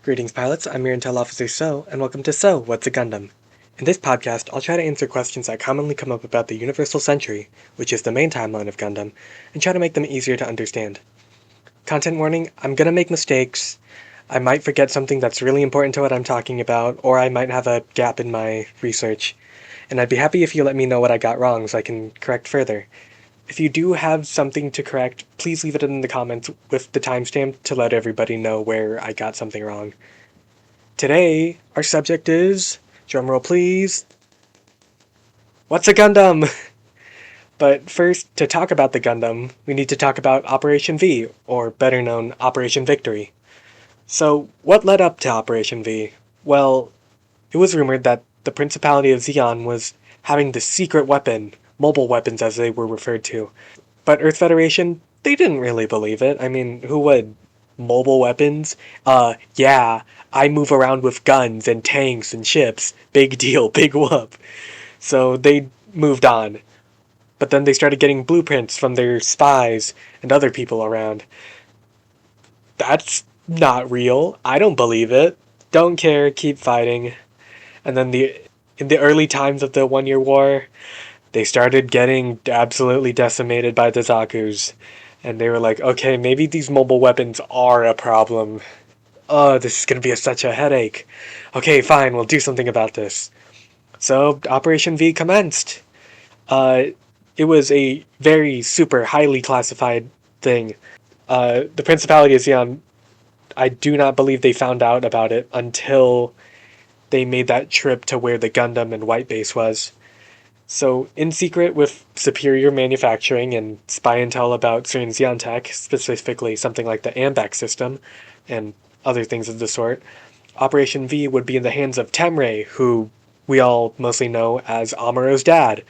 Greetings pilots, I'm your Intel Officer So, and welcome to So, What's a Gundam? In this podcast, I'll try to answer questions that commonly come up about the Universal Century, which is the main timeline of Gundam, and try to make them easier to understand. Content warning, I'm gonna make mistakes. I might forget something that's really important to what I'm talking about, or I might have a gap in my research. And I'd be happy if you let me know what I got wrong so I can correct further. If you do have something to correct, please leave it in the comments with the timestamp to let everybody know where I got something wrong. Today, our subject is, drumroll please, what's a Gundam? But first, to talk about the Gundam, we need to talk about Operation V, or better known, Operation Victory. So, what led up to Operation V? Well, it was rumored that the Principality of Zeon was having the secret weapon, mobile weapons as they were referred to. But Earth Federation, they didn't really believe it. I mean, who would? Mobile weapons? Yeah, I move around with guns and tanks and ships. Big deal, big whoop. So they moved on. But then they started getting blueprints from their spies and other people around. That's not real. I don't believe it. Don't care, keep fighting. And then in the early times of the 1 Year War, they started getting absolutely decimated by the Zaku's. And they were like, okay, maybe these mobile weapons are a problem. Oh, this is going to be such a headache. Okay, fine, we'll do something about this. So, Operation V commenced. It was a very super highly classified thing. The Principality of Zeon, I do not believe they found out about it until they made that trip to where the Gundam and White Base was. So, in secret, with superior manufacturing and spy intel about certain Zeon tech, specifically something like the AMBAC system, and other things of the sort, Operation V would be in the hands of Temrei, who we all mostly know as Amuro's dad.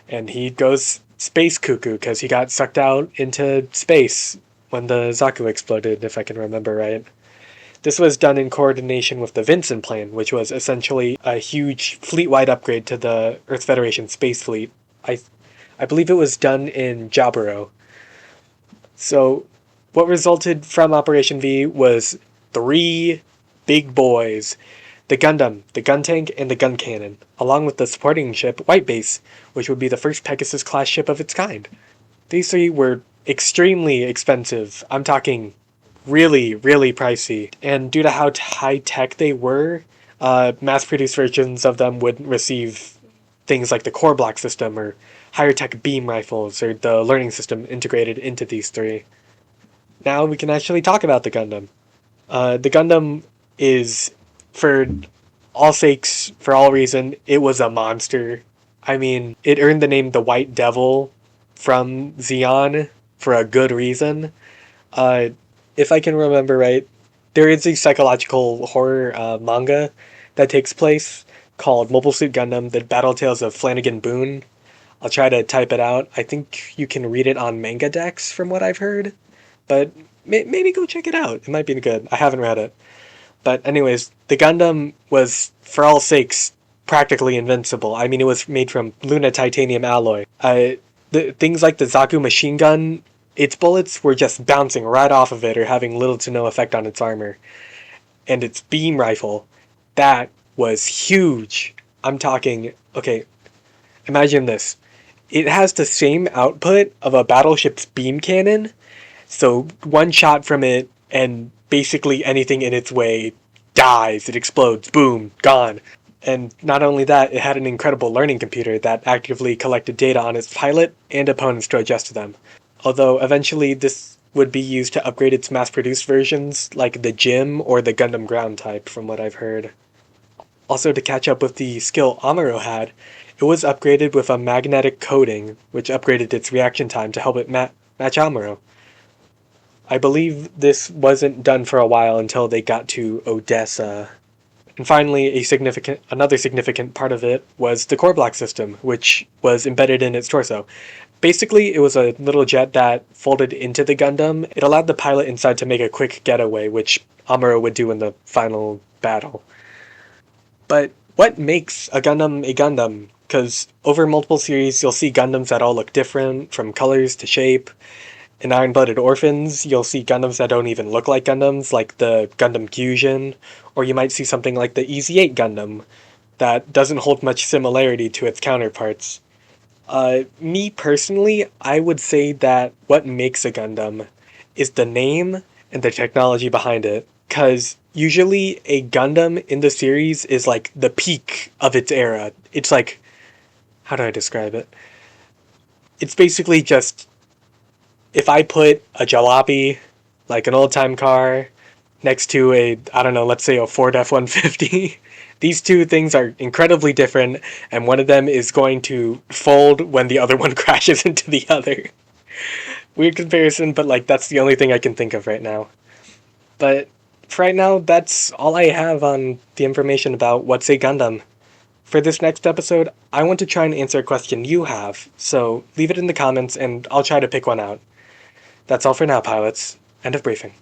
And he goes space cuckoo because he got sucked out into space when the Zaku exploded, if I can remember right. This was done in coordination with the Vincent Plan, which was essentially a huge fleet-wide upgrade to the Earth Federation space fleet. I believe it was done in Jaburo. So, what resulted from Operation V was 3 big boys. The Gundam, the gun tank, and the gun cannon, along with the supporting ship, White Base, which would be the first Pegasus-class ship of its kind. These 3 were extremely expensive. I'm talking really, really pricey. And due to how high-tech they were, mass-produced versions of them would receive things like the core block system, or higher-tech beam rifles, or the learning system integrated into these 3. Now we can actually talk about the Gundam. The Gundam is, for all sakes, for all reason, it was a monster. I mean, it earned the name the White Devil from Zeon for a good reason. If I can remember right, there is a psychological horror manga that takes place called Mobile Suit Gundam, The Battle Tales of Flanagan Boone. I'll try to type it out. I think you can read it on Manga Dex from what I've heard. But maybe go check it out. It might be good. I haven't read it. But anyways, the Gundam was, for all sakes, practically invincible. I mean, it was made from Luna titanium alloy. Things like the Zaku machine gun, its bullets were just bouncing right off of it or having little to no effect on its armor. And its beam rifle, that was huge. I'm talking, okay, imagine this. It has the same output of a battleship's beam cannon, so one shot from it and basically anything in its way dies, it explodes, boom, gone. And not only that, it had an incredible learning computer that actively collected data on its pilot and opponents to adjust to them. Although eventually this would be used to upgrade its mass-produced versions, like the Gym or the Gundam Ground type, from what I've heard. Also, to catch up with the skill Amuro had, it was upgraded with a magnetic coating, which upgraded its reaction time to help it match Amuro. I believe this wasn't done for a while until they got to Odessa. And finally, another significant part of it was the core block system, which was embedded in its torso. Basically, it was a little jet that folded into the Gundam. It allowed the pilot inside to make a quick getaway, which Amuro would do in the final battle. But what makes a Gundam a Gundam? Because over multiple series, you'll see Gundams that all look different, from colors to shape. In Iron-Blooded Orphans, you'll see Gundams that don't even look like Gundams, like the Gundam Fusion, or you might see something like the EZ-8 Gundam that doesn't hold much similarity to its counterparts. Me personally, I would say that what makes a Gundam is the name and the technology behind it. Because usually a Gundam in the series is like the peak of its era. It's like, how do I describe it? It's basically just, if I put a jalopy, like an old time car, next to a, I don't know, let's say a Ford F-150, these two things are incredibly different, and one of them is going to fold when the other one crashes into the other. Weird comparison, but like that's the only thing I can think of right now. But for right now, that's all I have on the information about what's a Gundam. For this next episode, I want to try and answer a question you have, so leave it in the comments and I'll try to pick one out. That's all for now, pilots. End of briefing.